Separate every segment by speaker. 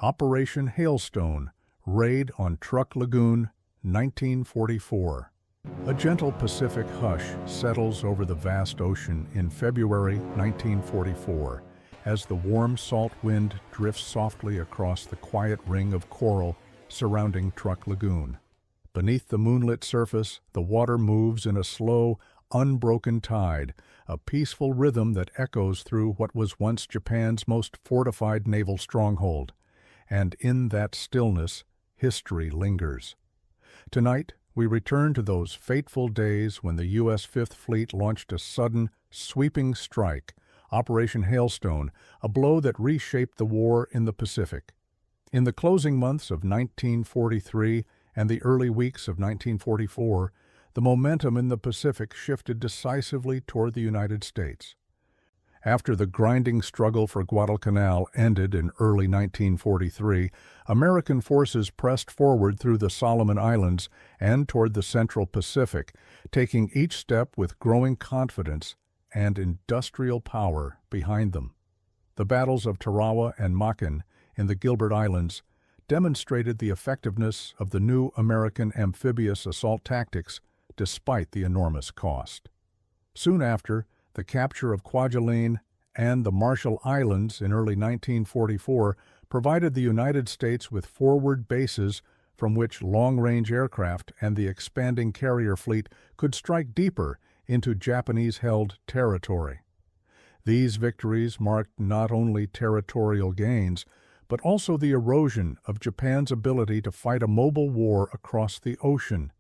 Speaker 1: Operation Hailstone, Raid on Truk Lagoon, 1944. A gentle Pacific hush settles over the vast ocean in February 1944 as the warm salt wind drifts softly across the quiet ring of coral surrounding Truk Lagoon. Beneath the moonlit surface, the water moves in a slow, unbroken tide, a peaceful rhythm that echoes through what was once Japan's most fortified naval stronghold. And in that stillness, history lingers. Tonight, we return to those fateful days when the U.S. Fifth Fleet launched a sudden, sweeping strike, Operation Hailstone, a blow that reshaped the war in the Pacific. In the closing months of 1943 and the early weeks of 1944, the momentum in the Pacific shifted decisively toward the United States. After the grinding struggle for Guadalcanal ended in early 1943, American forces pressed forward through the Solomon Islands and toward the Central Pacific, taking each step with growing confidence and industrial power behind them. The battles of Tarawa and Makin in the Gilbert Islands demonstrated the effectiveness of the new American amphibious assault tactics despite the enormous cost. Soon after, the capture of Kwajalein and the Marshall Islands in early 1944 provided the United States with forward bases from which long-range aircraft and the expanding carrier fleet could strike deeper into Japanese-held territory. These victories marked not only territorial gains, but also the erosion of Japan's ability to fight a mobile war across the ocean.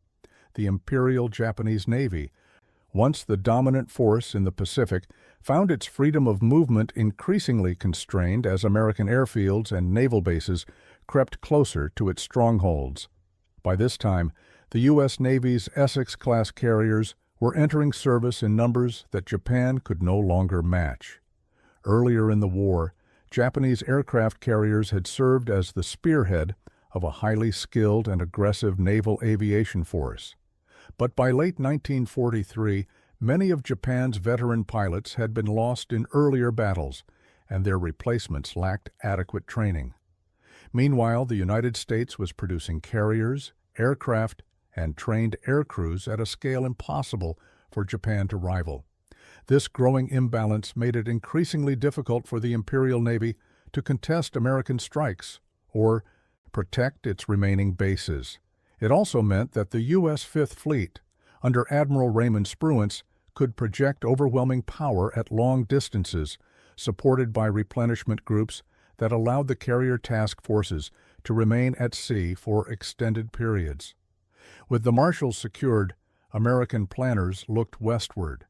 Speaker 1: The Imperial Japanese Navy, once the dominant force in the Pacific, found its freedom of movement increasingly constrained as American airfields and naval bases crept closer to its strongholds. By this time, the U.S. Navy's Essex-class carriers were entering service in numbers that Japan could no longer match. Earlier in the war, Japanese aircraft carriers had served as the spearhead of a highly skilled and aggressive naval aviation force. But by late 1943, many of Japan's veteran pilots had been lost in earlier battles, and their replacements lacked adequate training. Meanwhile, the United States was producing carriers, aircraft, and trained air crews at a scale impossible for Japan to rival. This growing imbalance made it increasingly difficult for the Imperial Navy to contest American strikes or protect its remaining bases. It also meant that the U.S. Fifth Fleet, under Admiral Raymond Spruance, could project overwhelming power at long distances, supported by replenishment groups that allowed the carrier task forces to remain at sea for extended periods. With the Marshalls secured, American planners looked westward.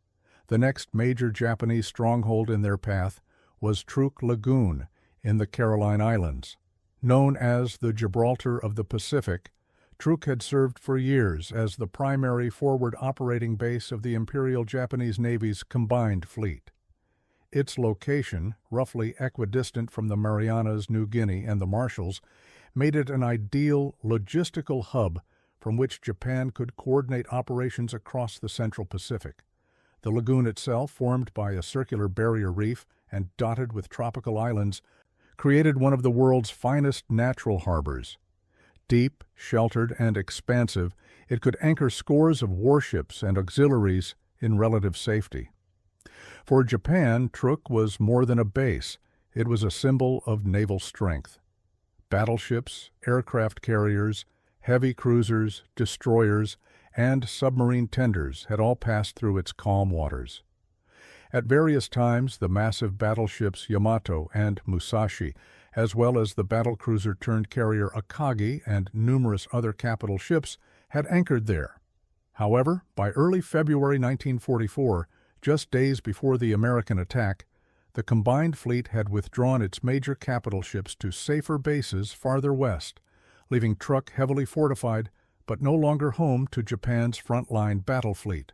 Speaker 1: The next major Japanese stronghold in their path was Truk Lagoon in the Caroline Islands. Known as the Gibraltar of the Pacific, Truk had served for years as the primary forward operating base of the Imperial Japanese Navy's combined fleet. Its location, roughly equidistant from the Marianas, New Guinea, and the Marshalls, made it an ideal logistical hub from which Japan could coordinate operations across the Central Pacific. The lagoon itself, formed by a circular barrier reef and dotted with tropical islands, created one of the world's finest natural harbors. Deep, sheltered, and expansive, it could anchor scores of warships and auxiliaries in relative safety. For Japan, Truk was more than a base. It was a symbol of naval strength. Battleships, aircraft carriers, heavy cruisers, destroyers, and submarine tenders had all passed through its calm waters. At various times, the massive battleships Yamato and Musashi, as well as the battlecruiser-turned-carrier Akagi and numerous other capital ships, had anchored there. However, by early February 1944, just days before the American attack, the combined fleet had withdrawn its major capital ships to safer bases farther west, leaving Truk heavily fortified but no longer home to Japan's frontline battle fleet.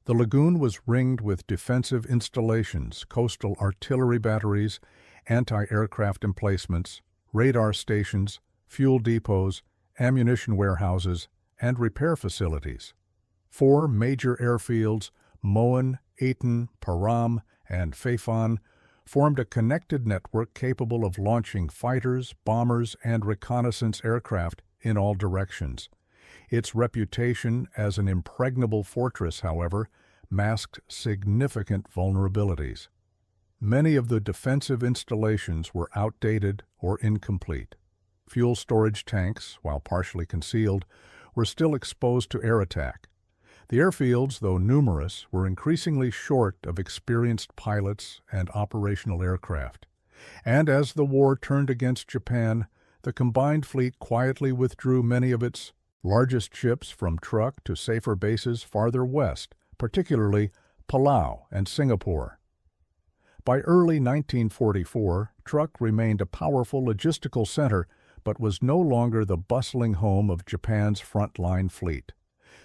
Speaker 1: The lagoon was ringed with defensive installations, coastal artillery batteries, anti-aircraft emplacements, radar stations, fuel depots, ammunition warehouses, and repair facilities. 4 major airfields, Moan, Eton, Param, and Phaphon, formed a connected network capable of launching fighters, bombers, and reconnaissance aircraft in all directions. Its reputation as an impregnable fortress, however, masked significant vulnerabilities. Many of the defensive installations were outdated or incomplete. Fuel storage tanks, while partially concealed, were still exposed to air attack. The airfields, though numerous, were increasingly short of experienced pilots and operational aircraft. And as the war turned against Japan, the combined fleet quietly withdrew many of its largest ships from Truk to safer bases farther west, particularly Palau and Singapore. By early 1944, Truk remained a powerful logistical center, but was no longer the bustling home of Japan's front-line fleet.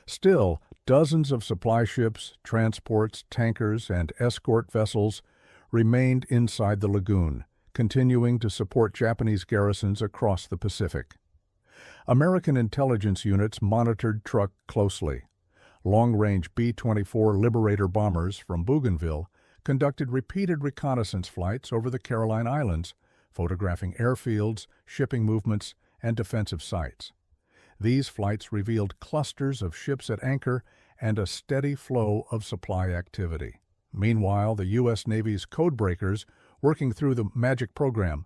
Speaker 1: Still, dozens of supply ships, transports, tankers, and escort vessels remained inside the lagoon, continuing to support Japanese garrisons across the Pacific. American intelligence units monitored Truk closely. Long-range B-24 Liberator bombers from Bougainville conducted repeated reconnaissance flights over the Caroline Islands, photographing airfields, shipping movements, and defensive sites. These flights revealed clusters of ships at anchor and a steady flow of supply activity. Meanwhile, the U.S. Navy's codebreakers, working through the MAGIC program,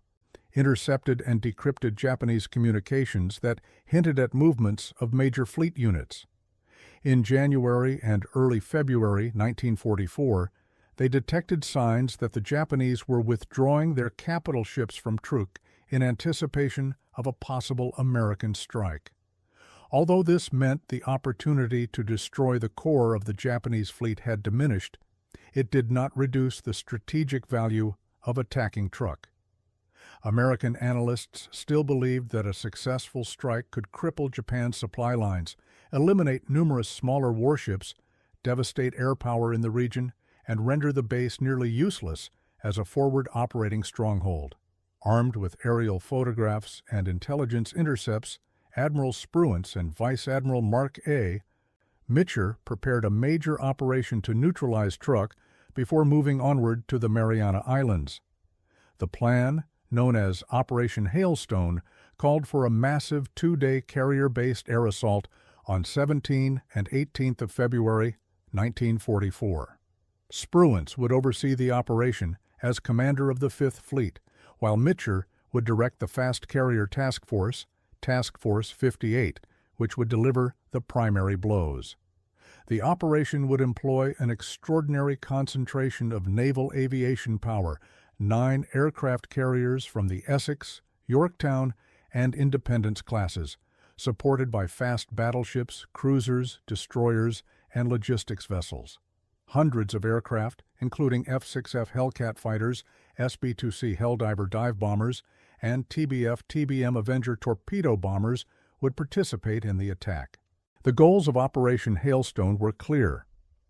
Speaker 1: intercepted and decrypted Japanese communications that hinted at movements of major fleet units. In January and early February 1944, they detected signs that the Japanese were withdrawing their capital ships from Truk in anticipation of a possible American strike. Although this meant the opportunity to destroy the core of the Japanese fleet had diminished, it did not reduce the strategic value of attacking Truk. American analysts still believed that a successful strike could cripple Japan's supply lines, eliminate numerous smaller warships, devastate air power in the region, and render the base nearly useless as a forward operating stronghold. Armed with aerial photographs and intelligence intercepts, Admiral Spruance and Vice Admiral Mark A. Mitcher prepared a major operation to neutralize Truk before moving onward to the Mariana Islands. The plan, known as Operation Hailstone, called for a massive two-day carrier-based air assault on 17 and 18th of February 1944. Spruance would oversee the operation as commander of the 5th Fleet, while Mitcher would direct the Fast Carrier Task Force, Task Force 58, which would deliver the primary blows. The operation would employ an extraordinary concentration of naval aviation power, 9 aircraft carriers from the Essex, Yorktown, and Independence classes, supported by fast battleships, cruisers, destroyers, and logistics vessels. Hundreds of aircraft, including F-6F Hellcat fighters, SB-2C Helldiver dive bombers, and TBF-TBM Avenger torpedo bombers, would participate in the attack. The goals of Operation Hailstone were clear.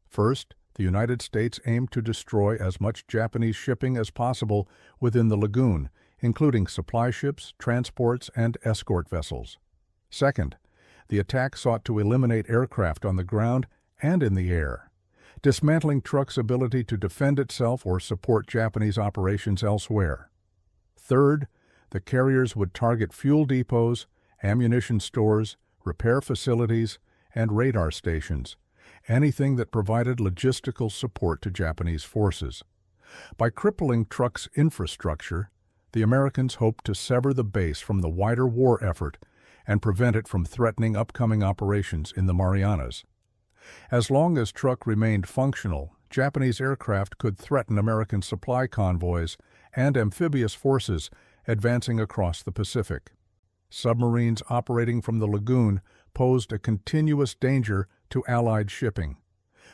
Speaker 1: First, the United States aimed to destroy as much Japanese shipping as possible within the lagoon, including supply ships, transports, and escort vessels. Second, the attack sought to eliminate aircraft on the ground and in the air, dismantling Truk's ability to defend itself or support Japanese operations elsewhere. Third, the carriers would target fuel depots, ammunition stores, repair facilities, and radar stations, anything that provided logistical support to Japanese forces. By crippling Truk's infrastructure, the Americans hoped to sever the base from the wider war effort and prevent it from threatening upcoming operations in the Marianas. As long as Truk remained functional, Japanese aircraft could threaten American supply convoys and amphibious forces advancing across the Pacific. Submarines operating from the lagoon posed a continuous danger to Allied shipping.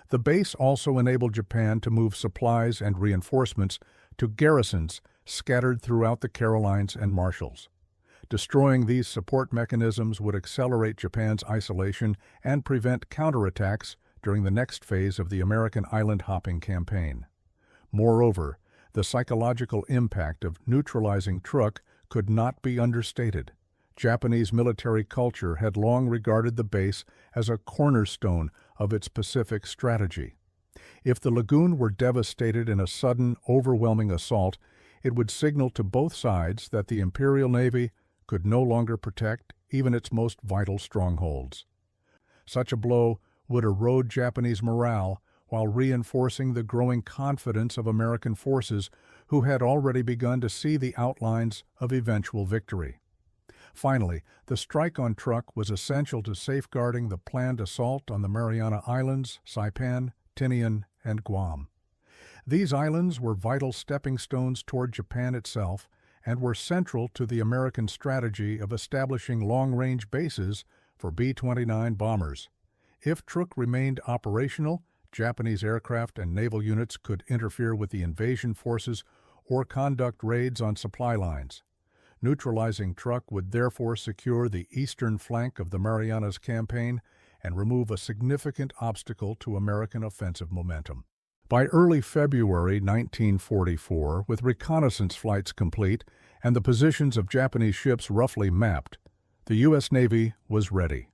Speaker 1: The base also enabled Japan to move supplies and reinforcements to garrisons scattered throughout the Carolines and Marshalls. Destroying these support mechanisms would accelerate Japan's isolation and prevent counterattacks during the next phase of the American island-hopping campaign. Moreover, the psychological impact of neutralizing Truk could not be understated. Japanese military culture had long regarded the base as a cornerstone of its Pacific strategy. If the lagoon were devastated in a sudden, overwhelming assault, It would signal to both sides that the Imperial Navy could no longer protect even its most vital strongholds. Such a blow would erode Japanese morale while reinforcing the growing confidence of American forces who had already begun to see the outlines of eventual victory. Finally, the strike on Truk was essential to safeguarding the planned assault on the Mariana Islands, Saipan, Tinian, and Guam. These islands were vital stepping stones toward Japan itself and were central to the American strategy of establishing long-range bases for B-29 bombers. If Truk remained operational, Japanese aircraft and naval units could interfere with the invasion forces or conduct raids on supply lines. Neutralizing Truk would therefore secure the eastern flank of the Marianas Campaign and remove a significant obstacle to American offensive momentum. By early February 1944, with reconnaissance flights complete and the positions of Japanese ships roughly mapped, the U.S. Navy was ready.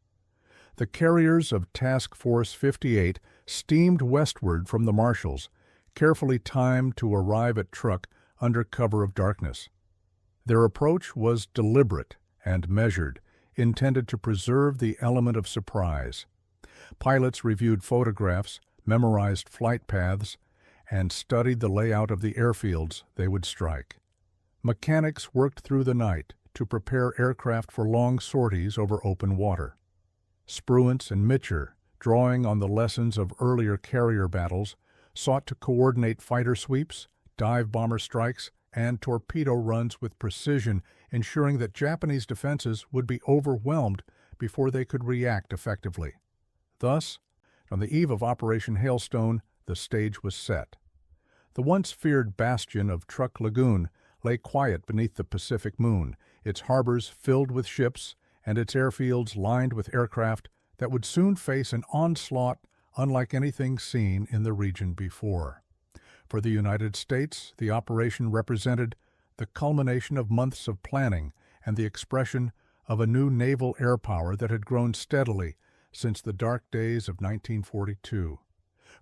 Speaker 1: The carriers of Task Force 58 steamed westward from the Marshalls, carefully timed to arrive at Truk under cover of darkness. Their approach was deliberate and measured, intended to preserve the element of surprise. Pilots reviewed photographs, memorized flight paths, and studied the layout of the airfields they would strike. Mechanics worked through the night to prepare aircraft for long sorties over open water. Spruance and Mitcher, drawing on the lessons of earlier carrier battles, sought to coordinate fighter sweeps, dive bomber strikes, and torpedo runs with precision, ensuring that Japanese defenses would be overwhelmed before they could react effectively. Thus, on the eve of Operation Hailstone, the stage was set. The once feared bastion of Truk Lagoon lay quiet beneath the Pacific moon, its harbors filled with ships and its airfields lined with aircraft that would soon face an onslaught unlike anything seen in the region before. For the United States, the operation represented the culmination of months of planning and the expression of a new naval air power that had grown steadily since the dark days of 1942.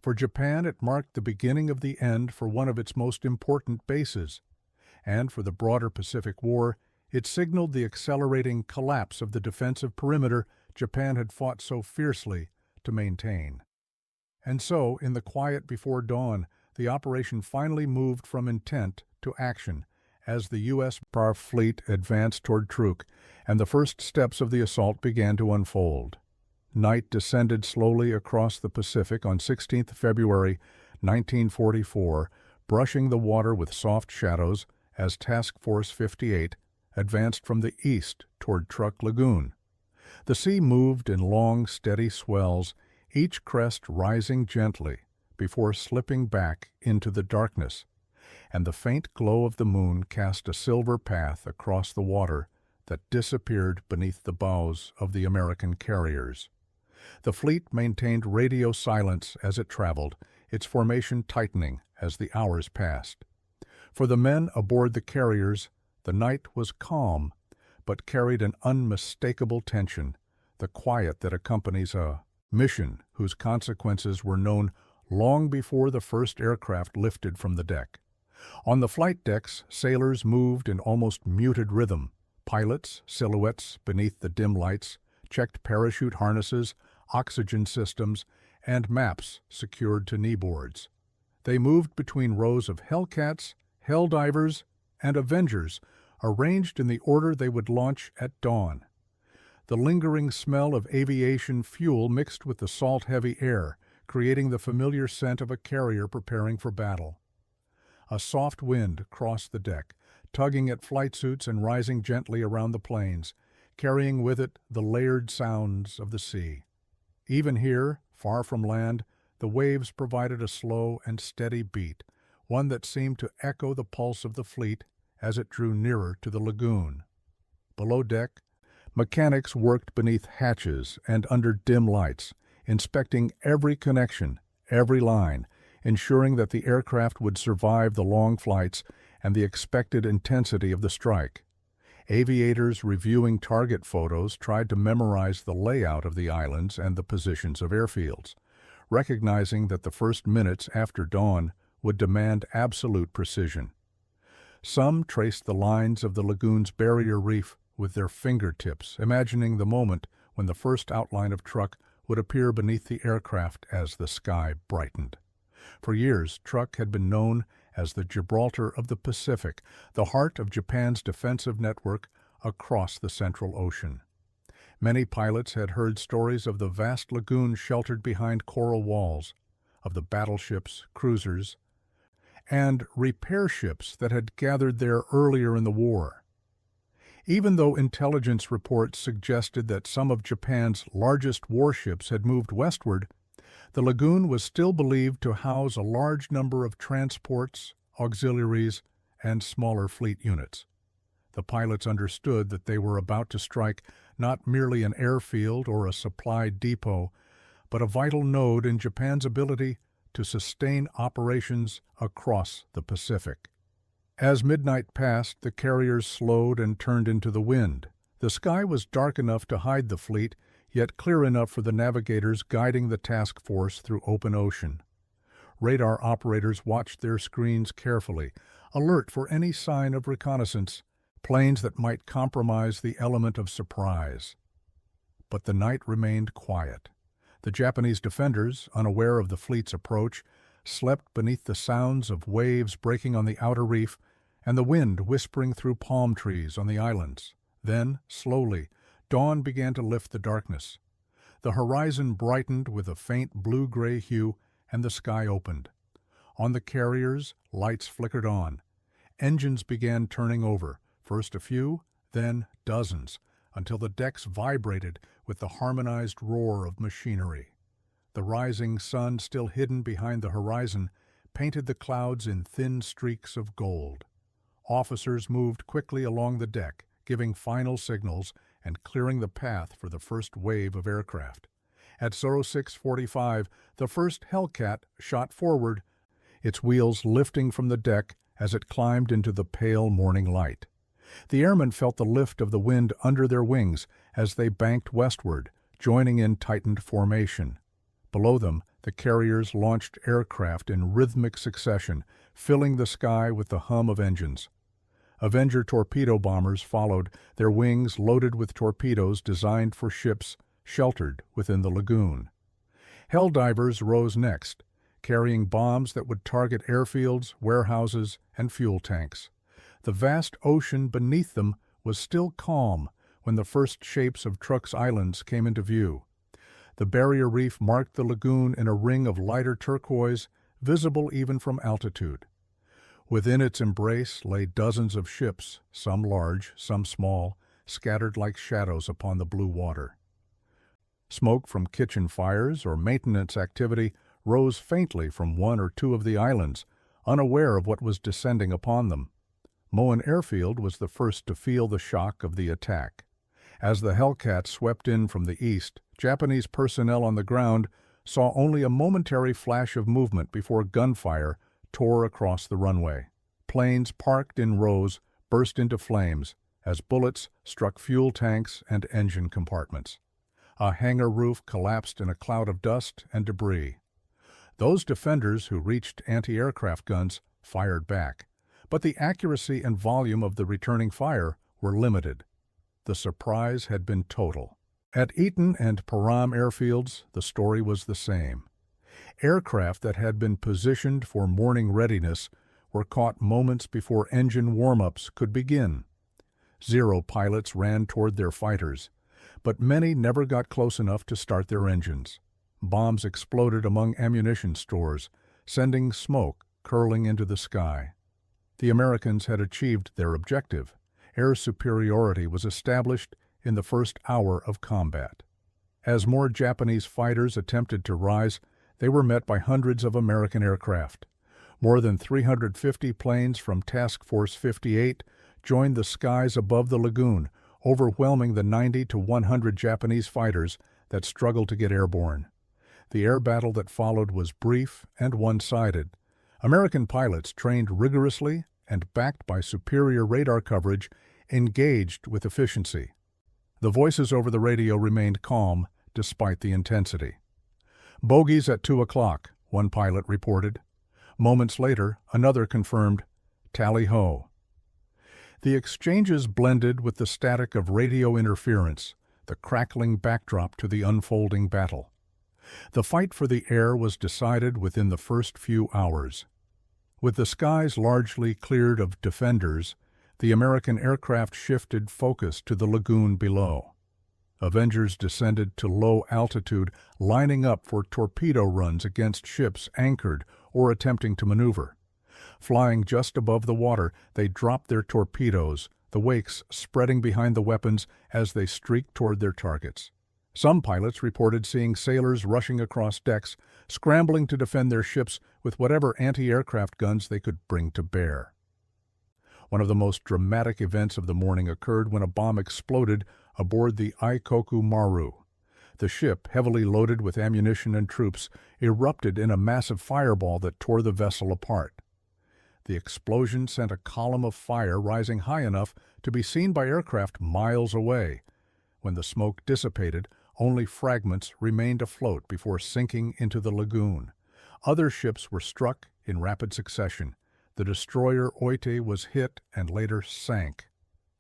Speaker 1: For Japan, it marked the beginning of the end for one of its most important bases, and for the broader Pacific War, it signaled the accelerating collapse of the defensive perimeter Japan had fought so fiercely to maintain. And so, in the quiet before dawn, the operation finally moved from intent to action as the U.S. fleet advanced toward Truk, and the first steps of the assault began to unfold. Night descended slowly across the Pacific on 16th February 1944, brushing the water with soft shadows as Task Force 58 advanced from the east toward Truk Lagoon. The sea moved in long, steady swells, each crest rising gently before slipping back into the darkness, and the faint glow of the moon cast a silver path across the water that disappeared beneath the bows of the American carriers. The fleet maintained radio silence as it traveled, its formation tightening as the hours passed. For the men aboard the carriers, the night was calm, but carried an unmistakable tension, the quiet that accompanies a mission whose consequences were known long before the first aircraft lifted from the deck. On the flight decks, sailors moved in almost muted rhythm. Pilots, silhouettes beneath the dim lights, checked parachute harnesses, oxygen systems, and maps secured to kneeboards. They moved between rows of Hellcats, Helldivers, and Avengers, arranged in the order they would launch at dawn. The lingering smell of aviation fuel mixed with the salt-heavy air, creating the familiar scent of a carrier preparing for battle. A soft wind crossed the deck, tugging at flight suits and rising gently around the planes, carrying with it the layered sounds of the sea. Even here, far from land, the waves provided a slow and steady beat, one that seemed to echo the pulse of the fleet as it drew nearer to the lagoon. Below deck, mechanics worked beneath hatches and under dim lights, inspecting every connection, every line, ensuring that the aircraft would survive the long flights and the expected intensity of the strike. Aviators reviewing target photos tried to memorize the layout of the islands and the positions of airfields, recognizing that the first minutes after dawn would demand absolute precision. Some traced the lines of the lagoon's barrier reef with their fingertips, imagining the moment when the first outline of Truk would appear beneath the aircraft as the sky brightened. For years, Truk had been known as the Gibraltar of the Pacific, the heart of Japan's defensive network across the Central Ocean. Many pilots had heard stories of the vast lagoon sheltered behind coral walls, of the battleships, cruisers, and repair ships that had gathered there earlier in the war. Even though intelligence reports suggested that some of Japan's largest warships had moved westward, the lagoon was still believed to house a large number of transports, auxiliaries, and smaller fleet units. The pilots understood that they were about to strike not merely an airfield or a supply depot, but a vital node in Japan's ability to sustain operations across the Pacific. As midnight passed, the carriers slowed and turned into the wind. The sky was dark enough to hide the fleet, yet clear enough for the navigators guiding the task force through open ocean. Radar operators watched their screens carefully, alert for any sign of reconnaissance, planes that might compromise the element of surprise. But the night remained quiet. The Japanese defenders, unaware of the fleet's approach, slept beneath the sounds of waves breaking on the outer reef and the wind whispering through palm trees on the islands. Then, slowly, dawn began to lift the darkness. The horizon brightened with a faint blue-gray hue, and the sky opened. On the carriers, lights flickered on. Engines began turning over, first a few, then dozens, until the decks vibrated with the harmonized roar of machinery. The rising sun, still hidden behind the horizon, painted the clouds in thin streaks of gold. Officers moved quickly along the deck, giving final signals and clearing the path for the first wave of aircraft. At 06:45, the first Hellcat shot forward, its wheels lifting from the deck as it climbed into the pale morning light. The airmen felt the lift of the wind under their wings as they banked westward, joining in tightened formation. Below them, the carriers launched aircraft in rhythmic succession, filling the sky with the hum of engines. Avenger torpedo bombers followed, their wings loaded with torpedoes designed for ships sheltered within the lagoon. Helldivers rose next, carrying bombs that would target airfields, warehouses, and fuel tanks. The vast ocean beneath them was still calm when the first shapes of Truk's islands came into view. The barrier reef marked the lagoon in a ring of lighter turquoise, visible even from altitude. Within its embrace lay dozens of ships, some large, some small, scattered like shadows upon the blue water. Smoke from kitchen fires or maintenance activity rose faintly from one or two of the islands, unaware of what was descending upon them. Moen Airfield was the first to feel the shock of the attack. As the Hellcat swept in from the east, Japanese personnel on the ground saw only a momentary flash of movement before gunfire tore across the runway. Planes parked in rows burst into flames as bullets struck fuel tanks and engine compartments. A hangar roof collapsed in a cloud of dust and debris. Those defenders who reached anti-aircraft guns fired back, but the accuracy and volume of the returning fire were limited. The surprise had been total. At Eaton and Param airfields, the story was the same. Aircraft that had been positioned for morning readiness were caught moments before engine warm-ups could begin. 0 pilots ran toward their fighters, but many never got close enough to start their engines. Bombs exploded among ammunition stores, sending smoke curling into the sky. The Americans had achieved their objective. Air superiority was established in the first hour of combat. As more Japanese fighters attempted to rise, they were met by hundreds of American aircraft. More than 350 planes from Task Force 58 joined the skies above the lagoon, overwhelming the 90 to 100 Japanese fighters that struggled to get airborne. The air battle that followed was brief and one-sided. American pilots, trained rigorously and backed by superior radar coverage, engaged with efficiency. The voices over the radio remained calm despite the intensity. "Bogies at 2 o'clock, one pilot reported. Moments later, another confirmed, "Tally-ho." The exchanges blended with the static of radio interference, the crackling backdrop to the unfolding battle. The fight for the air was decided within the first few hours. With the skies largely cleared of defenders, the American aircraft shifted focus to the lagoon below. Avengers descended to low altitude, lining up for torpedo runs against ships anchored or attempting to maneuver. Flying just above the water, they dropped their torpedoes, the wakes spreading behind the weapons as they streaked toward their targets. Some pilots reported seeing sailors rushing across decks, scrambling to defend their ships with whatever anti-aircraft guns they could bring to bear. One of the most dramatic events of the morning occurred when a bomb exploded aboard the Ikoku Maru. The ship, heavily loaded with ammunition and troops, erupted in a massive fireball that tore the vessel apart. The explosion sent a column of fire rising high enough to be seen by aircraft miles away. When the smoke dissipated, only fragments remained afloat before sinking into the lagoon. Other ships were struck in rapid succession. The destroyer Oite was hit and later sank.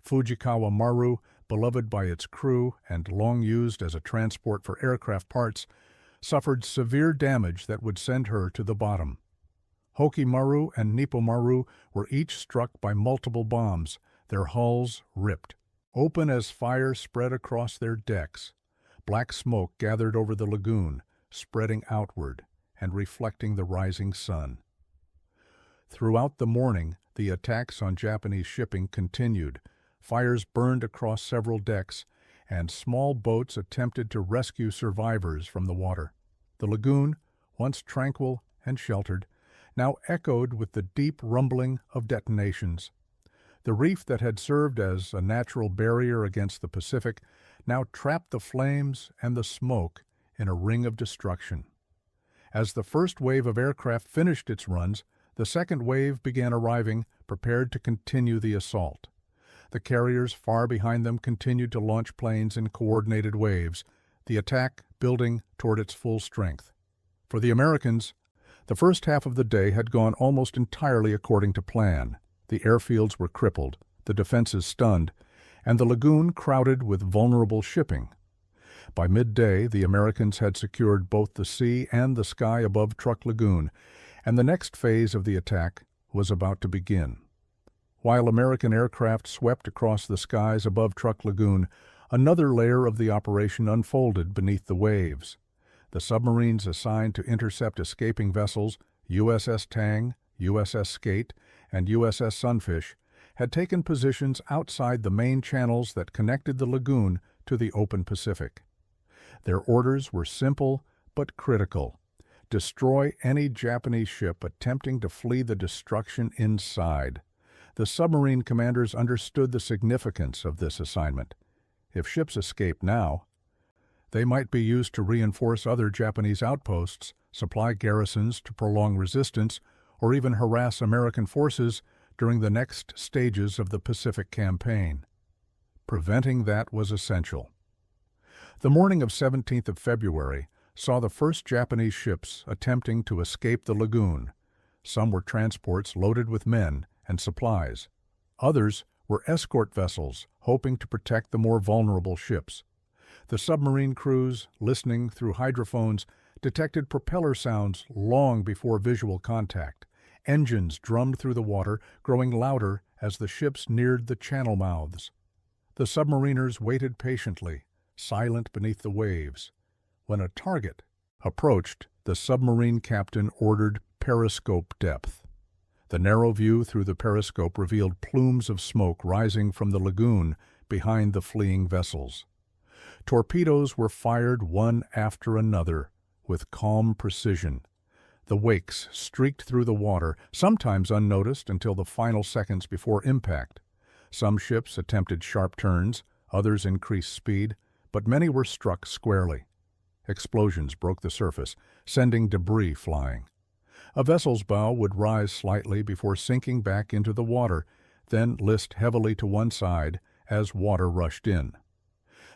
Speaker 1: Fujikawa Maru, beloved by its crew and long used as a transport for aircraft parts, suffered severe damage that would send her to the bottom. Hoki Maru and Nippo Maru were each struck by multiple bombs, their hulls ripped. Open as fire spread across their decks, black smoke gathered over the lagoon, spreading outward and reflecting the rising sun. Throughout the morning, the attacks on Japanese shipping continued. Fires burned across several decks, and small boats attempted to rescue survivors from the water. The lagoon, once tranquil and sheltered, now echoed with the deep rumbling of detonations. The reef that had served as a natural barrier against the Pacific now trapped the flames and the smoke in a ring of destruction. As the first wave of aircraft finished its runs, the second wave began arriving, prepared to continue the assault. The carriers far behind them continued to launch planes in coordinated waves, the attack building toward its full strength. For the Americans, the first half of the day had gone almost entirely according to plan. The airfields were crippled, the defenses stunned, and the lagoon crowded with vulnerable shipping. By midday, the Americans had secured both the sea and the sky above Truk Lagoon, and the next phase of the attack was about to begin. While American aircraft swept across the skies above Truk Lagoon, another layer of the operation unfolded beneath the waves. The submarines assigned to intercept escaping vessels, USS Tang, USS Skate, and USS Sunfish, had taken positions outside the main channels that connected the lagoon to the open Pacific. Their orders were simple but critical. Destroy any Japanese ship attempting to flee the destruction inside. The submarine commanders understood the significance of this assignment. If ships escape now, they might be used to reinforce other Japanese outposts, supply garrisons to prolong resistance, or even harass American forces during the next stages of the Pacific campaign. Preventing that was essential. The morning of 17th of February saw the first Japanese ships attempting to escape the lagoon. Some were transports loaded with men and supplies. Others were escort vessels hoping to protect the more vulnerable ships. The submarine crews, listening through hydrophones, detected propeller sounds long before visual contact. Engines drummed through the water, growing louder as the ships neared the channel mouths. The submariners waited patiently, silent beneath the waves. When a target approached, the submarine captain ordered periscope depth. The narrow view through the periscope revealed plumes of smoke rising from the lagoon behind the fleeing vessels. Torpedoes were fired one after another with calm precision. The wakes streaked through the water, sometimes unnoticed until the final seconds before impact. Some ships attempted sharp turns, others increased speed, but many were struck squarely. Explosions broke the surface, sending debris flying. A vessel's bow would rise slightly before sinking back into the water, then list heavily to one side as water rushed in.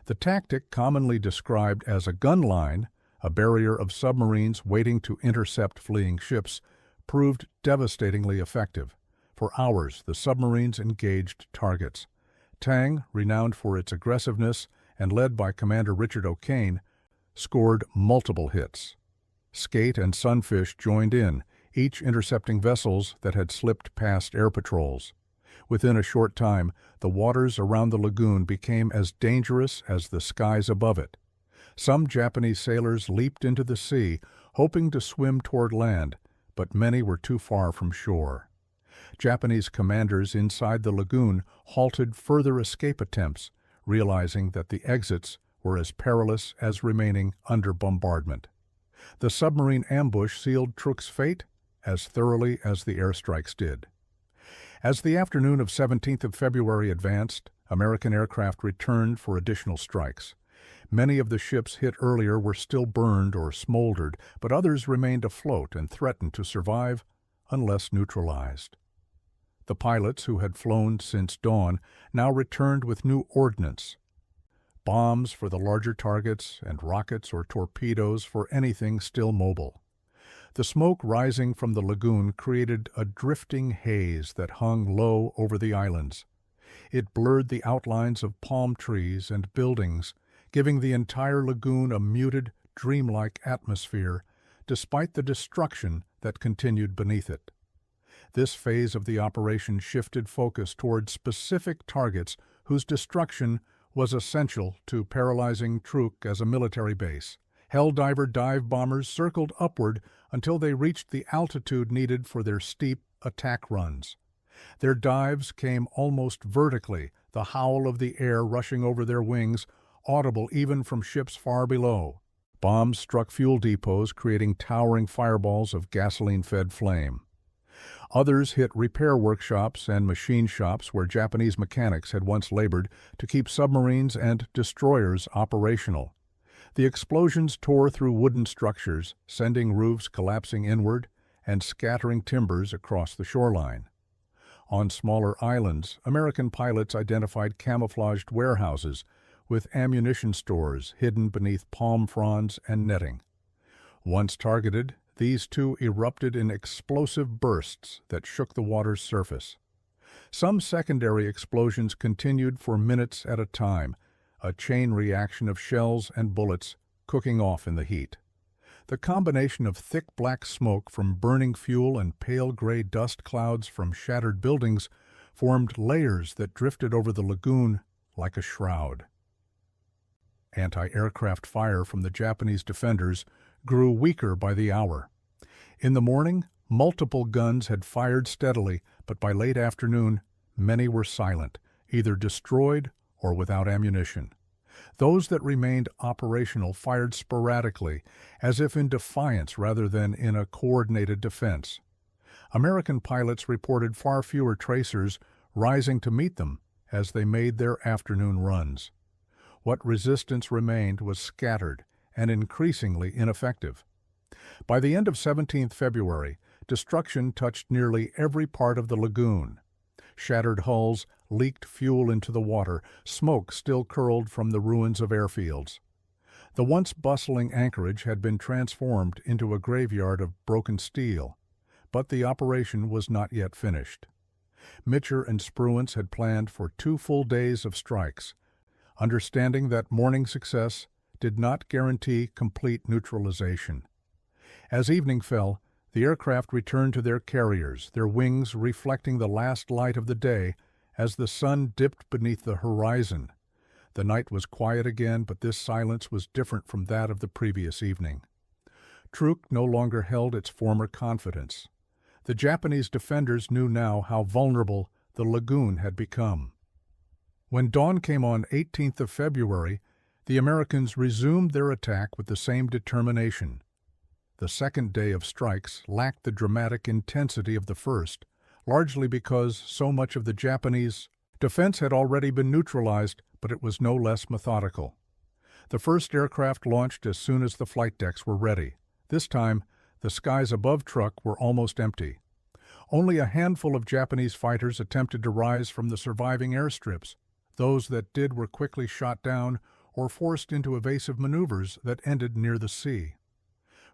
Speaker 1: The tactic, commonly described as a gun line, a barrier of submarines waiting to intercept fleeing ships, proved devastatingly effective. For hours, the submarines engaged targets. Tang, renowned for its aggressiveness and led by Commander Richard O'Kane, scored multiple hits. Skate and Sunfish joined in, each intercepting vessels that had slipped past air patrols. Within a short time, the waters around the lagoon became as dangerous as the skies above it. Some Japanese sailors leaped into the sea, hoping to swim toward land, but many were too far from shore. Japanese commanders inside the lagoon halted further escape attempts, realizing that the exits were as perilous as remaining under bombardment. The submarine ambush sealed Truk's fate as thoroughly as the airstrikes did. As the afternoon of 17th of February advanced, American aircraft returned for additional strikes. Many of the ships hit earlier were still burned or smoldered, but others remained afloat and threatened to survive unless neutralized. The pilots, who had flown since dawn, now returned with new ordnance: bombs for the larger targets and rockets or torpedoes for anything still mobile. The smoke rising from the lagoon created a drifting haze that hung low over the islands. It blurred the outlines of palm trees and buildings, giving the entire lagoon a muted, dreamlike atmosphere, despite the destruction that continued beneath it. This phase of the operation shifted focus toward specific targets whose destruction was essential to paralyzing Truk as a military base. Helldiver dive bombers circled upward until they reached the altitude needed for their steep attack runs. Their dives came almost vertically, the howl of the air rushing over their wings, audible even from ships far below. Bombs struck fuel depots, creating towering fireballs of gasoline-fed flame. Others hit repair workshops and machine shops where Japanese mechanics had once labored to keep submarines and destroyers operational. The explosions tore through wooden structures, sending roofs collapsing inward and scattering timbers across the shoreline. On smaller islands, American pilots identified camouflaged warehouses with ammunition stores hidden beneath palm fronds and netting. Once targeted, these too erupted in explosive bursts that shook the water's surface. Some secondary explosions continued for minutes at a time, a chain reaction of shells and bullets cooking off in the heat. The combination of thick black smoke from burning fuel and pale gray dust clouds from shattered buildings formed layers that drifted over the lagoon like a shroud. Anti-aircraft fire from the Japanese defenders grew weaker by the hour. In the morning, multiple guns had fired steadily, but by late afternoon, many were silent, either destroyed or without ammunition. Those that remained operational fired sporadically, as if in defiance rather than in a coordinated defense. American pilots reported far fewer tracers rising to meet them as they made their afternoon runs. What resistance remained was scattered and increasingly ineffective. By the end of 17th February, destruction touched nearly every part of the lagoon. Shattered hulls leaked fuel into the water, smoke still curled from the ruins of airfields. The once bustling anchorage had been transformed into a graveyard of broken steel, but the operation was not yet finished. Mitcher and Spruance had planned for 2 full days of strikes, understanding that morning success did not guarantee complete neutralization. As evening fell, the aircraft returned to their carriers, their wings reflecting the last light of the day as the sun dipped beneath the horizon. The night was quiet again, but this silence was different from that of the previous evening. Truk no longer held its former confidence. The Japanese defenders knew now how vulnerable the lagoon had become. When dawn came on 18th of February, the Americans resumed their attack with the same determination. The second day of strikes lacked the dramatic intensity of the first, largely because so much of the Japanese defense had already been neutralized, but it was no less methodical. The first aircraft launched as soon as the flight decks were ready. This time, the skies above Truk were almost empty. Only a handful of Japanese fighters attempted to rise from the surviving airstrips. Those that did were quickly shot down or forced into evasive maneuvers that ended near the sea.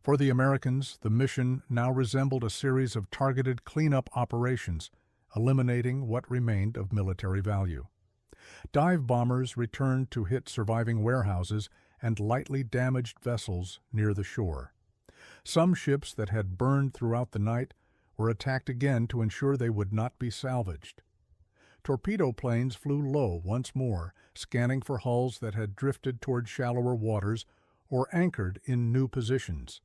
Speaker 1: For the Americans, the mission now resembled a series of targeted cleanup operations, eliminating what remained of military value. Dive bombers returned to hit surviving warehouses and lightly damaged vessels near the shore. Some ships that had burned throughout the night were attacked again to ensure they would not be salvaged. Torpedo planes flew low once more, scanning for hulls that had drifted toward shallower waters or anchored in new positions.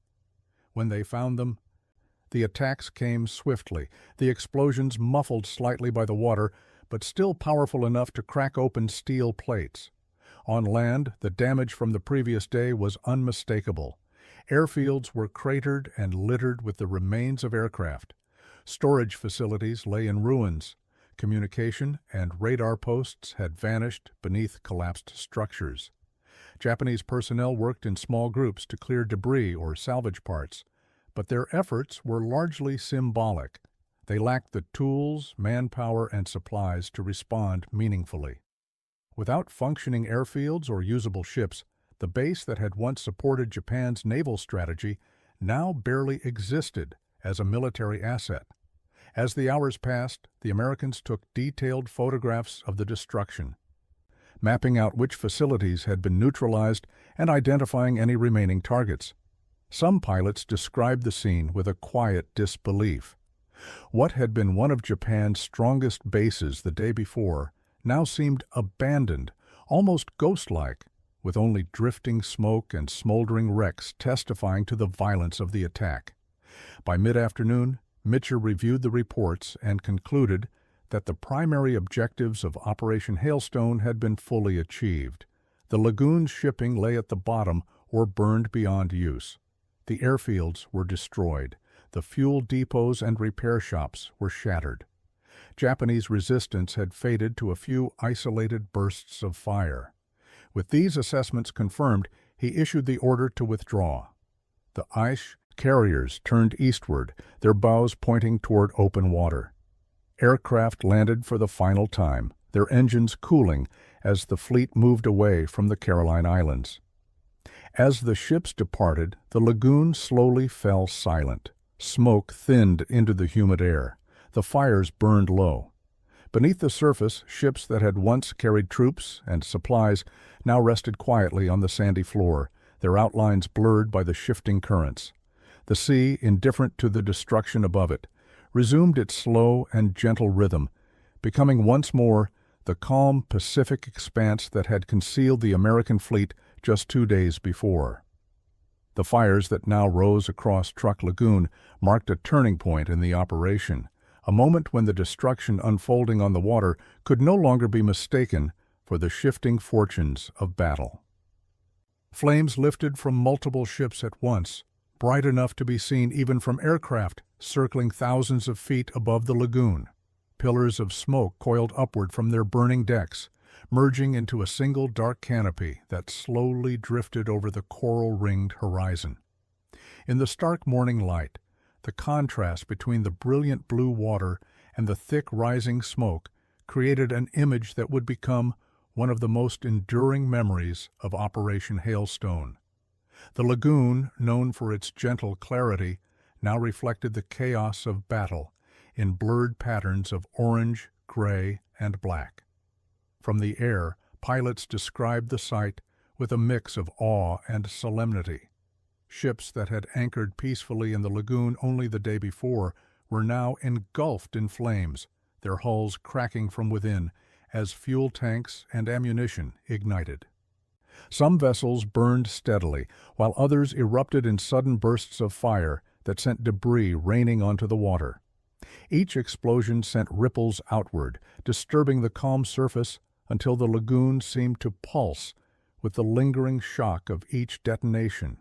Speaker 1: When they found them, the attacks came swiftly, the explosions muffled slightly by the water, but still powerful enough to crack open steel plates. On land, the damage from the previous day was unmistakable. Airfields were cratered and littered with the remains of aircraft. Storage facilities lay in ruins. Communication and radar posts had vanished beneath collapsed structures. Japanese personnel worked in small groups to clear debris or salvage parts, but their efforts were largely symbolic. They lacked the tools, manpower, and supplies to respond meaningfully. Without functioning airfields or usable ships, the base that had once supported Japan's naval strategy now barely existed as a military asset. As the hours passed, the Americans took detailed photographs of the destruction, mapping out which facilities had been neutralized and identifying any remaining targets. Some pilots described the scene with a quiet disbelief. What had been one of Japan's strongest bases the day before now seemed abandoned, almost ghost-like, with only drifting smoke and smoldering wrecks testifying to the violence of the attack. By mid-afternoon, Mitcher reviewed the reports and concluded that the primary objectives of Operation Hailstone had been fully achieved. The lagoon's shipping lay at the bottom or burned beyond use. The airfields were destroyed. The fuel depots and repair shops were shattered. Japanese resistance had faded to a few isolated bursts of fire. With these assessments confirmed, he issued the order to withdraw. The ice carriers turned eastward, their bows pointing toward open water. Aircraft landed for the final time, their engines cooling as the fleet moved away from the Caroline Islands. As the ships departed, the lagoon slowly fell silent. Smoke thinned into the humid air. The fires burned low. Beneath the surface, ships that had once carried troops and supplies now rested quietly on the sandy floor, their outlines blurred by the shifting currents. The sea, indifferent to the destruction above it, resumed its slow and gentle rhythm, becoming once more the calm Pacific expanse that had concealed the American fleet just 2 days before. The fires that now rose across Truk Lagoon marked a turning point in the operation, a moment when the destruction unfolding on the water could no longer be mistaken for the shifting fortunes of battle. Flames lifted from multiple ships at once, bright enough to be seen even from aircraft circling thousands of feet above the lagoon. Pillars of smoke coiled upward from their burning decks, merging into a single dark canopy that slowly drifted over the coral-ringed horizon. In the stark morning light, the contrast between the brilliant blue water and the thick rising smoke created an image that would become one of the most enduring memories of Operation Hailstone. The lagoon, known for its gentle clarity, now reflected the chaos of battle in blurred patterns of orange, gray, and black. From the air, pilots described the sight with a mix of awe and solemnity. Ships that had anchored peacefully in the lagoon only the day before were now engulfed in flames, their hulls cracking from within as fuel tanks and ammunition ignited. Some vessels burned steadily, while others erupted in sudden bursts of fire that sent debris raining onto the water. Each explosion sent ripples outward, disturbing the calm surface until the lagoon seemed to pulse with the lingering shock of each detonation.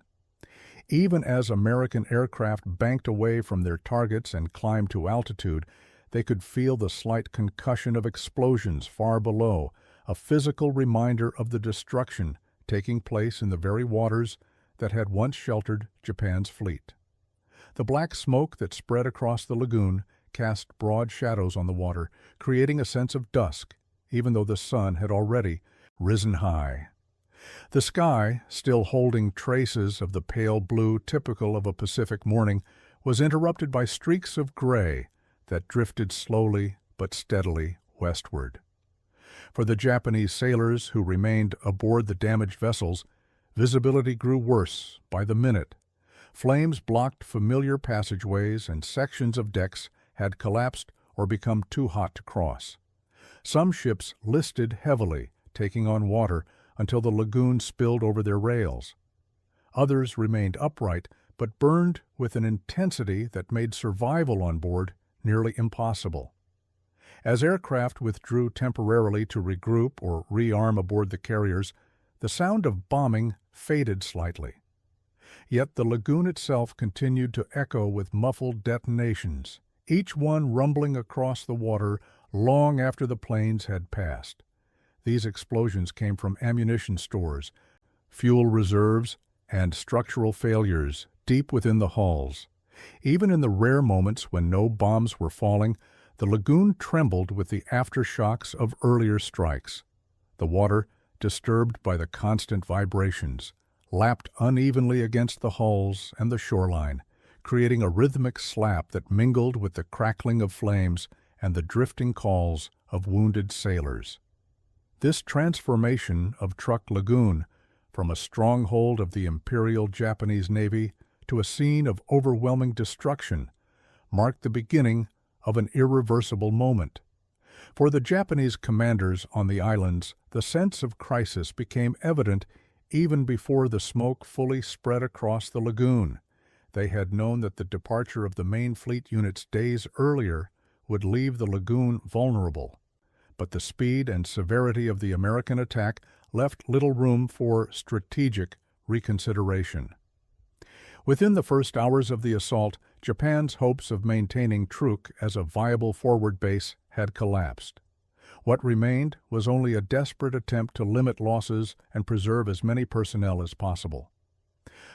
Speaker 1: Even as American aircraft banked away from their targets and climbed to altitude, they could feel the slight concussion of explosions far below, a physical reminder of the destruction taking place in the very waters that had once sheltered Japan's fleet. The black smoke that spread across the lagoon cast broad shadows on the water, creating a sense of dusk, even though the sun had already risen high. The sky, still holding traces of the pale blue typical of a Pacific morning, was interrupted by streaks of gray that drifted slowly but steadily westward. For the Japanese sailors who remained aboard the damaged vessels, visibility grew worse by the minute. Flames blocked familiar passageways and sections of decks had collapsed or become too hot to cross. Some ships listed heavily, taking on water until the lagoon spilled over their rails. Others remained upright but burned with an intensity that made survival on board nearly impossible. As aircraft withdrew temporarily to regroup or rearm aboard the carriers, the sound of bombing faded slightly. Yet the lagoon itself continued to echo with muffled detonations, each one rumbling across the water long after the planes had passed. These explosions came from ammunition stores, fuel reserves, and structural failures deep within the hulls. Even in the rare moments when no bombs were falling, the lagoon trembled with the aftershocks of earlier strikes. The water, disturbed by the constant vibrations, lapped unevenly against the hulls and the shoreline, creating a rhythmic slap that mingled with the crackling of flames and the drifting calls of wounded sailors. This transformation of Truk Lagoon, from a stronghold of the Imperial Japanese Navy to a scene of overwhelming destruction, marked the beginning of an irreversible moment. For the Japanese commanders on the islands, the sense of crisis became evident even before the smoke fully spread across the lagoon. They had known that the departure of the main fleet units days earlier would leave the lagoon vulnerable. But the speed and severity of the American attack left little room for strategic reconsideration. Within the first hours of the assault, Japan's hopes of maintaining Truk as a viable forward base had collapsed. What remained was only a desperate attempt to limit losses and preserve as many personnel as possible.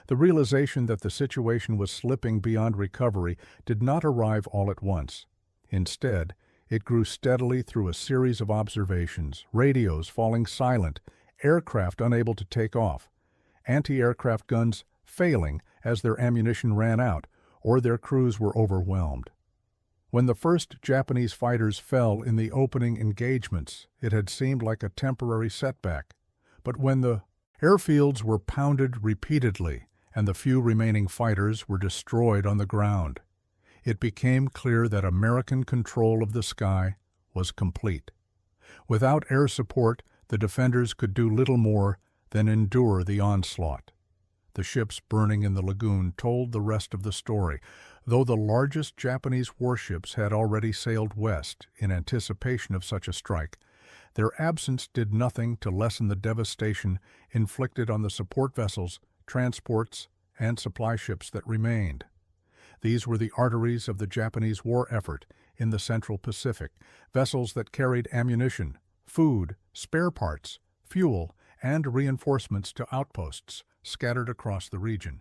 Speaker 1: The realization that the situation was slipping beyond recovery did not arrive all at once. Instead, it grew steadily through a series of observations, radios falling silent, aircraft unable to take off, anti-aircraft guns failing as their ammunition ran out or their crews were overwhelmed. When the first Japanese fighters fell in the opening engagements, it had seemed like a temporary setback. But when the airfields were pounded repeatedly and the few remaining fighters were destroyed on the ground, it became clear that American control of the sky was complete. Without air support, the defenders could do little more than endure the onslaught. The ships burning in the lagoon told the rest of the story. Though the largest Japanese warships had already sailed west in anticipation of such a strike, their absence did nothing to lessen the devastation inflicted on the support vessels, transports, and supply ships that remained. These were the arteries of the Japanese war effort in the Central Pacific, vessels that carried ammunition, food, spare parts, fuel, and reinforcements to outposts scattered across the region.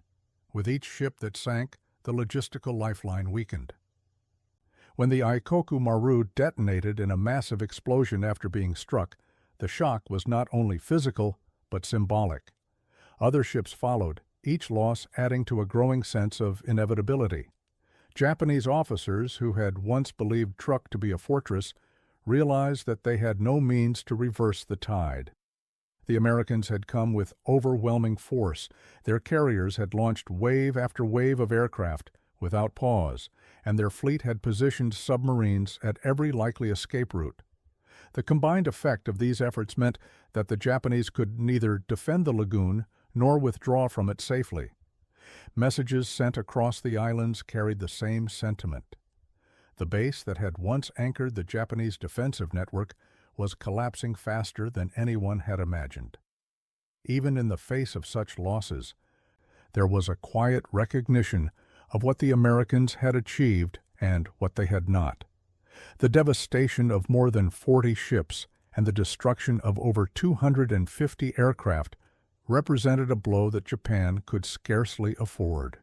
Speaker 1: With each ship that sank, the logistical lifeline weakened. When the Ikoku Maru detonated in a massive explosion after being struck, the shock was not only physical, but symbolic. Other ships followed, each loss adding to a growing sense of inevitability. Japanese officers who had once believed Truk to be a fortress realized that they had no means to reverse the tide. The Americans had come with overwhelming force. Their carriers had launched wave after wave of aircraft without pause, and their fleet had positioned submarines at every likely escape route. The combined effect of these efforts meant that the Japanese could neither defend the lagoon nor withdraw from it safely. Messages sent across the islands carried the same sentiment. The base that had once anchored the Japanese defensive network was collapsing faster than anyone had imagined. Even in the face of such losses, there was a quiet recognition of what the Americans had achieved and what they had not. The devastation of more than 40 ships and the destruction of over 250 aircraft represented a blow that Japan could scarcely afford.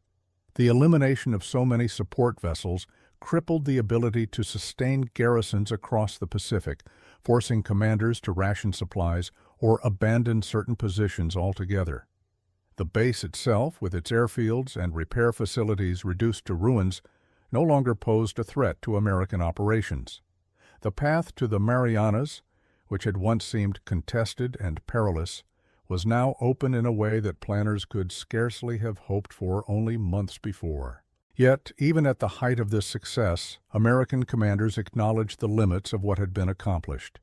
Speaker 1: The elimination of so many support vessels crippled the ability to sustain garrisons across the Pacific, forcing commanders to ration supplies or abandon certain positions altogether. The base itself, with its airfields and repair facilities reduced to ruins, no longer posed a threat to American operations. The path to the Marianas, which had once seemed contested and perilous, was now open in a way that planners could scarcely have hoped for only months before. Yet, even at the height of this success, American commanders acknowledged the limits of what had been accomplished.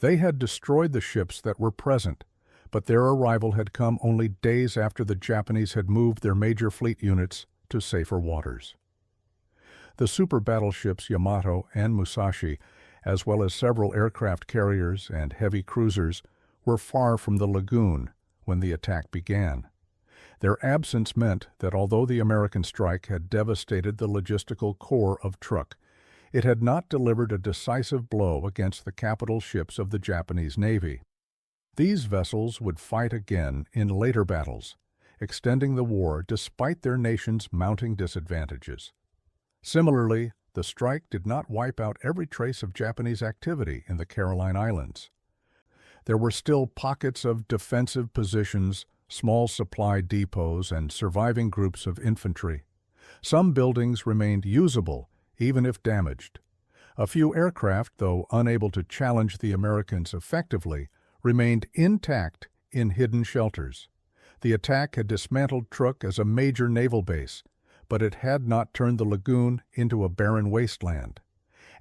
Speaker 1: They had destroyed the ships that were present, but their arrival had come only days after the Japanese had moved their major fleet units to safer waters. The super battleships Yamato and Musashi, as well as several aircraft carriers and heavy cruisers, were far from the lagoon when the attack began. Their absence meant that although the American strike had devastated the logistical core of Truk, it had not delivered a decisive blow against the capital ships of the Japanese Navy. These vessels would fight again in later battles, extending the war despite their nation's mounting disadvantages. Similarly, the strike did not wipe out every trace of Japanese activity in the Caroline Islands. There were still pockets of defensive positions, small supply depots, and surviving groups of infantry. Some buildings remained usable, even if damaged. A few aircraft, though unable to challenge the Americans effectively, remained intact in hidden shelters. The attack had dismantled Truk as a major naval base, but it had not turned the lagoon into a barren wasteland.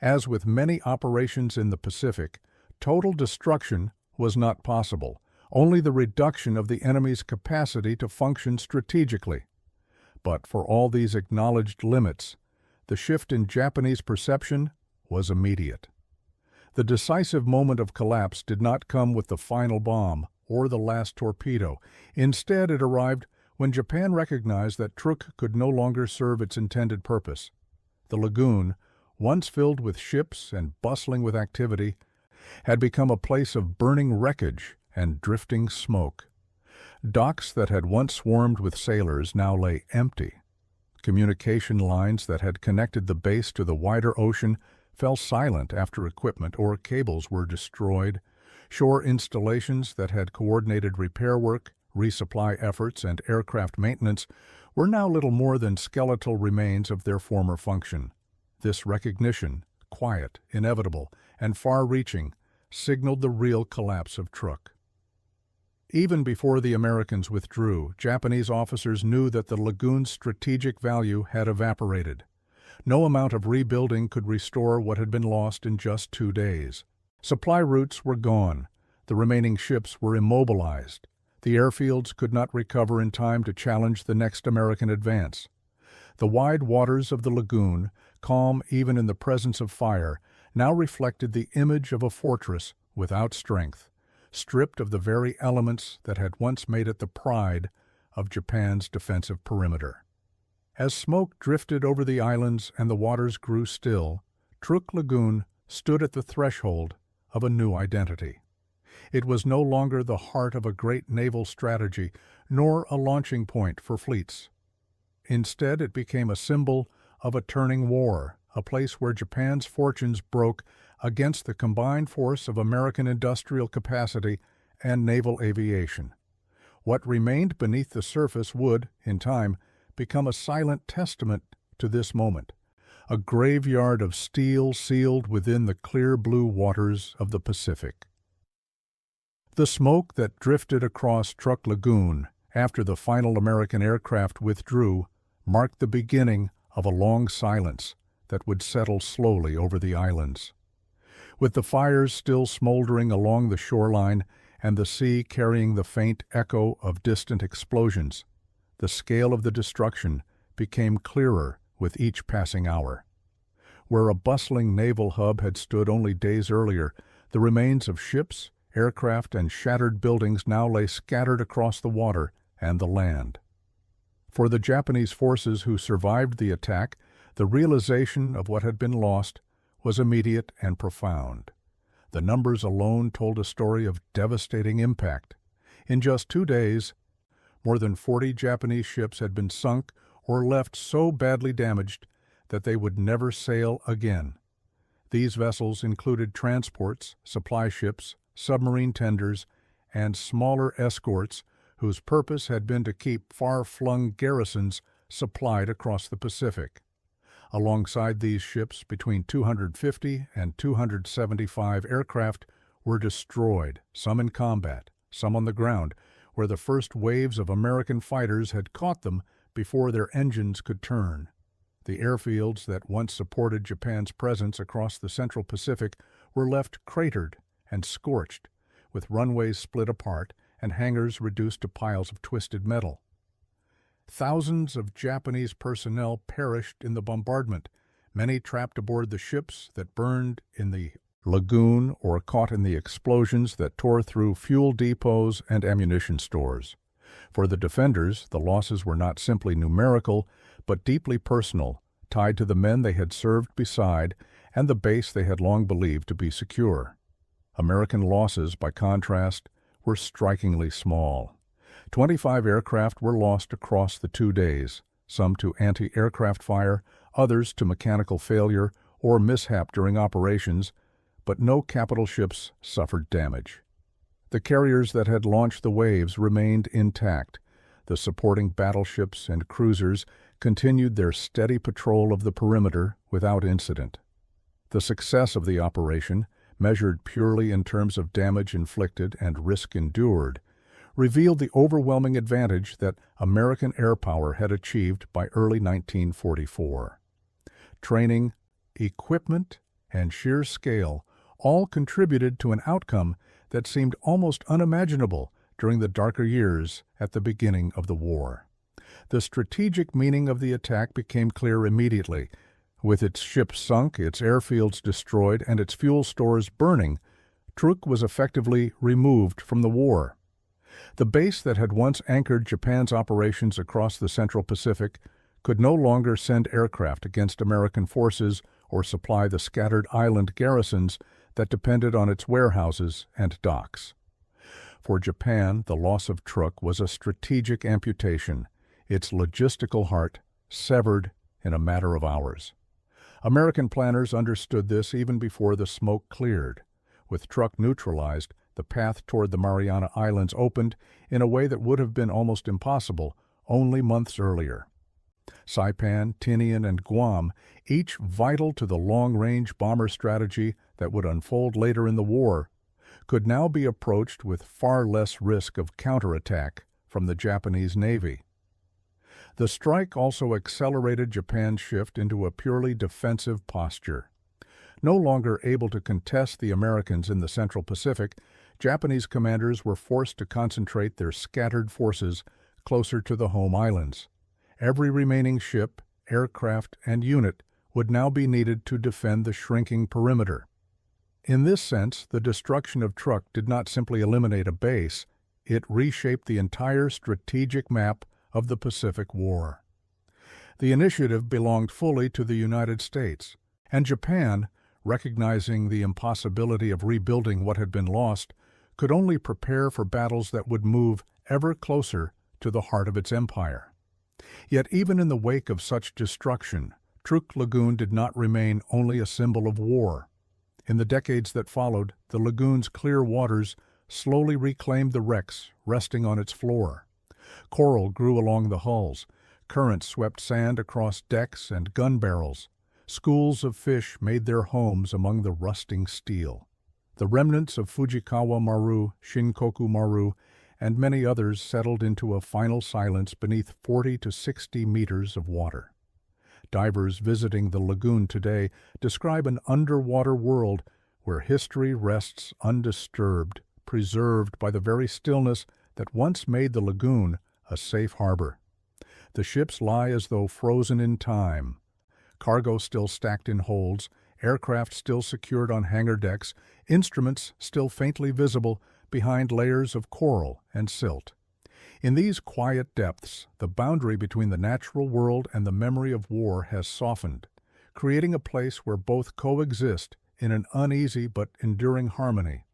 Speaker 1: As with many operations in the Pacific, total destruction was not possible, only the reduction of the enemy's capacity to function strategically. But for all these acknowledged limits, the shift in Japanese perception was immediate. The decisive moment of collapse did not come with the final bomb or the last torpedo. Instead, it arrived when Japan recognized that Truk could no longer serve its intended purpose. The lagoon, once filled with ships and bustling with activity, had become a place of burning wreckage and drifting smoke. Docks that had once swarmed with sailors now lay empty. Communication lines that had connected the base to the wider ocean fell silent after equipment or cables were destroyed. Shore installations that had coordinated repair work, resupply efforts, and aircraft maintenance were now little more than skeletal remains of their former function. This recognition, quiet, inevitable, and far-reaching, signaled the real collapse of Truk. Even before the Americans withdrew, Japanese officers knew that the lagoon's strategic value had evaporated. No amount of rebuilding could restore what had been lost in just 2 days. Supply routes were gone. The remaining ships were immobilized. The airfields could not recover in time to challenge the next American advance. The wide waters of the lagoon, calm even in the presence of fire, now reflected the image of a fortress without strength, stripped of the very elements that had once made it the pride of Japan's defensive perimeter. As smoke drifted over the islands and the waters grew still, Truk Lagoon stood at the threshold of a new identity. It was no longer the heart of a great naval strategy, nor a launching point for fleets. Instead, it became a symbol of a turning war, a place where Japan's fortunes broke against the combined force of American industrial capacity and naval aviation. What remained beneath the surface would, in time, become a silent testament to this moment, a graveyard of steel sealed within the clear blue waters of the Pacific. The smoke that drifted across Truk Lagoon after the final American aircraft withdrew marked the beginning of a long silence that would settle slowly over the islands. With the fires still smoldering along the shoreline and the sea carrying the faint echo of distant explosions, the scale of the destruction became clearer with each passing hour. Where a bustling naval hub had stood only days earlier, the remains of ships, aircraft, and shattered buildings now lay scattered across the water and the land. For the Japanese forces who survived the attack, the realization of what had been lost was immediate and profound. The numbers alone told a story of devastating impact. In just 2 days, more than 40 Japanese ships had been sunk or left so badly damaged that they would never sail again. These vessels included transports, supply ships, submarine tenders, and smaller escorts whose purpose had been to keep far-flung garrisons supplied across the Pacific. Alongside these ships, between 250 and 275 aircraft were destroyed, some in combat, some on the ground, where the first waves of American fighters had caught them before their engines could turn. The airfields that once supported Japan's presence across the Central Pacific were left cratered and scorched, with runways split apart and hangars reduced to piles of twisted metal. Thousands of Japanese personnel perished in the bombardment, many trapped aboard the ships that burned in the lagoon or caught in the explosions that tore through fuel depots and ammunition stores. For the defenders, the losses were not simply numerical, but deeply personal, tied to the men they had served beside and the base they had long believed to be secure. American losses, by contrast, were strikingly small. 25 aircraft were lost across the 2 days, some to anti-aircraft fire, others to mechanical failure or mishap during operations, but no capital ships suffered damage. The carriers that had launched the waves remained intact. The supporting battleships and cruisers continued their steady patrol of the perimeter without incident. The success of the operation, measured purely in terms of damage inflicted and risk endured, revealed the overwhelming advantage that American air power had achieved by early 1944. Training, equipment, and sheer scale all contributed to an outcome that seemed almost unimaginable during the darker years at the beginning of the war. The strategic meaning of the attack became clear immediately. With its ships sunk, its airfields destroyed, and its fuel stores burning, Truk was effectively removed from the war. The base that had once anchored Japan's operations across the Central Pacific could no longer send aircraft against American forces or supply the scattered island garrisons that depended on its warehouses and docks. For Japan, the loss of Truk was a strategic amputation, its logistical heart severed in a matter of hours. American planners understood this even before the smoke cleared. With Truk neutralized, the path toward the Mariana Islands opened in a way that would have been almost impossible only months earlier. Saipan, Tinian, and Guam, each vital to the long-range bomber strategy that would unfold later in the war, could now be approached with far less risk of counterattack from the Japanese Navy. The strike also accelerated Japan's shift into a purely defensive posture. No longer able to contest the Americans in the Central Pacific, Japanese commanders were forced to concentrate their scattered forces closer to the home islands. Every remaining ship, aircraft, and unit would now be needed to defend the shrinking perimeter. In this sense, the destruction of Truk did not simply eliminate a base, it reshaped the entire strategic map of the Pacific War. The initiative belonged fully to the United States, and Japan, recognizing the impossibility of rebuilding what had been lost, could only prepare for battles that would move ever closer to the heart of its empire. Yet even in the wake of such destruction, Truk Lagoon did not remain only a symbol of war. In the decades that followed, the lagoon's clear waters slowly reclaimed the wrecks resting on its floor. Coral grew along the hulls, currents swept sand across decks and gun barrels. Schools of fish made their homes among the rusting steel. The remnants of Fujikawa Maru, Shinkoku Maru, and many others settled into a final silence beneath 40 to 60 meters of water. Divers visiting the lagoon today describe an underwater world where history rests undisturbed, preserved by the very stillness that once made the lagoon a safe harbor. The ships lie as though frozen in time. Cargo still stacked in holds, aircraft still secured on hangar decks, instruments still faintly visible behind layers of coral and silt. In these quiet depths, the boundary between the natural world and the memory of war has softened, creating a place where both coexist in an uneasy but enduring harmony.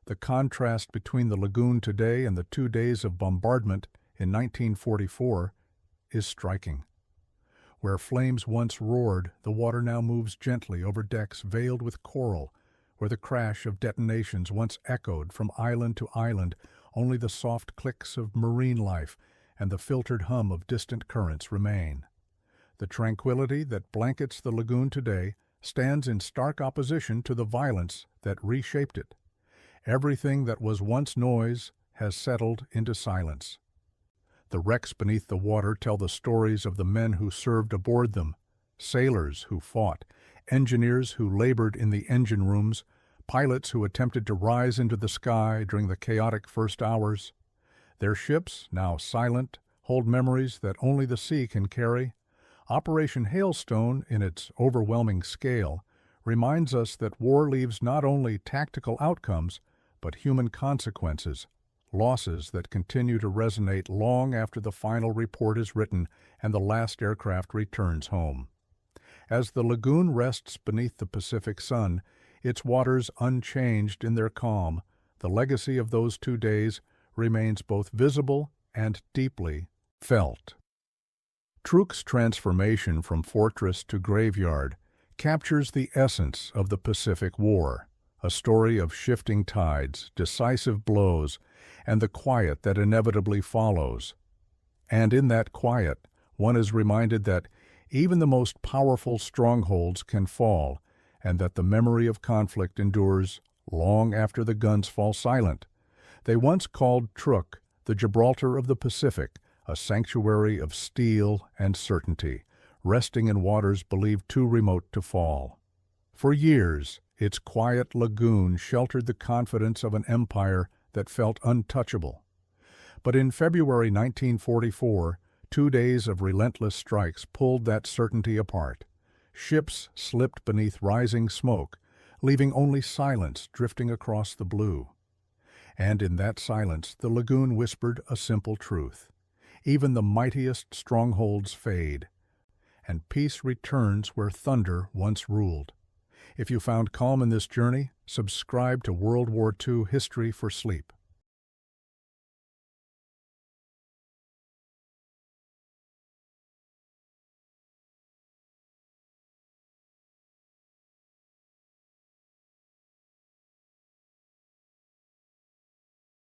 Speaker 1: The contrast between the lagoon today and the 2 days of bombardment in 1944 is striking. Where flames once roared, the water now moves gently over decks veiled with coral. Where the crash of detonations once echoed from island to island, only the soft clicks of marine life and the filtered hum of distant currents remain. The tranquility that blankets the lagoon today stands in stark opposition to the violence that reshaped it. Everything that was once noise has settled into silence. The wrecks beneath the water tell the stories of the men who served aboard them, sailors who fought, engineers who labored in the engine rooms, pilots who attempted to rise into the sky during the chaotic first hours. Their ships, now silent, hold memories that only the sea can carry. Operation Hailstone, in its overwhelming scale, reminds us that war leaves not only tactical outcomes, but human consequences, losses that continue to resonate long after the final report is written and the last aircraft returns home. As the lagoon rests beneath the Pacific sun, its waters unchanged in their calm, the legacy of those 2 days remains both visible and deeply felt. Truk's transformation from fortress to graveyard captures the essence of the Pacific War, a story of shifting tides, decisive blows, and the quiet that inevitably follows. And in that quiet, one is reminded that even the most powerful strongholds can fall, and that the memory of conflict endures long after the guns fall silent. They once called Truk the Gibraltar of the Pacific, a sanctuary of steel and certainty, resting in waters believed too remote to fall. For years, its quiet lagoon sheltered the confidence of an empire that felt untouchable. But in February 1944, 2 days of relentless strikes pulled that certainty apart. Ships slipped beneath rising smoke, leaving only silence drifting across the blue. And in that silence, the lagoon whispered a simple truth. Even the mightiest strongholds fade, and peace returns where thunder once ruled. If you found calm in this journey, subscribe to World War II History for Sleep.